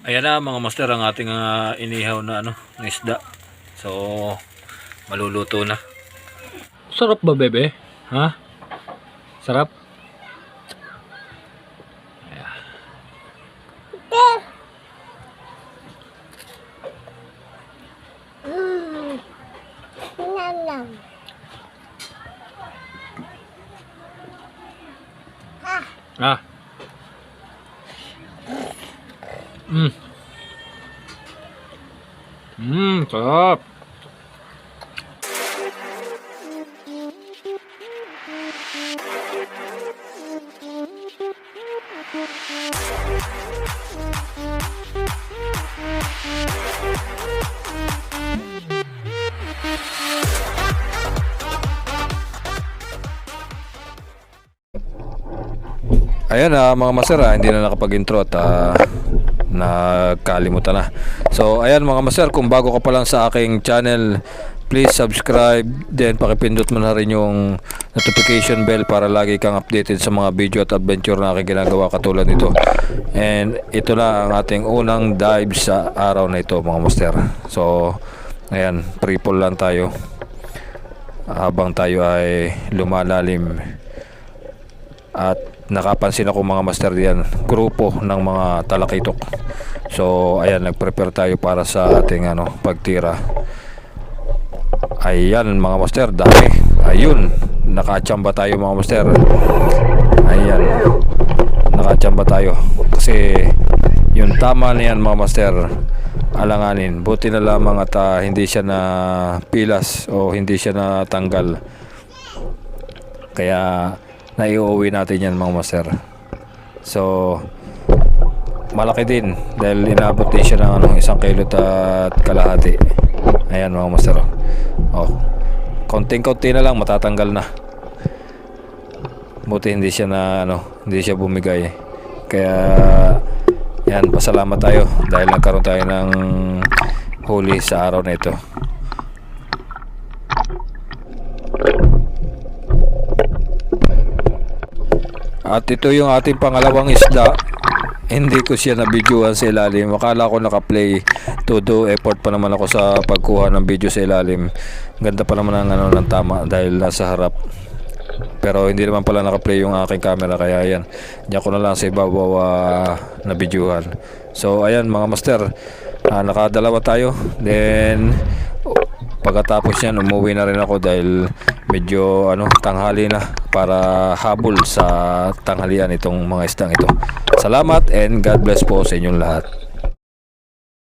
Ayan na mga master ang ating inihaw na na isda. So maluluto na. Sarap ba bebe? Ha? Sarap? Ayan. Ah. Sarap. Ayan mga master, hindi na nakapag-intro at nakalimutan na. So ayan mga master, kung bago ka pa lang sa aking channel, please subscribe, then pakipindot mo na rin yung notification bell para lagi kang updated sa mga video at adventure na aking ginagawa katulad nito. And ito na ang ating unang dive sa araw na ito mga master. So ayan, triple lang tayo habang tayo ay lumalalim. At nakapansin ako mga master diyan, grupo ng mga talakitok. So ayan, nagprepare tayo para sa ating pagtira. Ayan mga master, dami. Ayun, nakachamba tayo mga master. Ayan, nakachamba tayo kasi yung tama na yan mga master, alanganin. Buti na lamang at hindi siya na pilas o hindi siya na tanggal, kaya naiuwi natin yan mga master. So malaki din dahil inabot din siya ng 1 kilo at kalahati. Ayan mga master, konting-konti na lang matatanggal na. Buti hindi siya na hindi siya bumigay, kaya yan, pasalamat tayo dahil nagkaroon tayo ng huli sa araw na ito. At ito yung ating pangalawang isda. Hindi ko siya na-videoan sa ilalim. Akala ko naka-play. Todo effort pa naman ako sa pagkuha ng video sa ilalim. Ganda pa naman ng ng tama dahil nasa harap. Pero hindi naman pala naka-play yung aking camera, kaya yan, diyan ko na lang sa ibabaw na videoan. So ayan mga master, nakadalawa tayo. Then pagkatapos yan, umuwi na rin ako dahil medyo tanghali na para habol sa tanghalian itong mga isdang ito. Salamat and God bless po sa inyong lahat.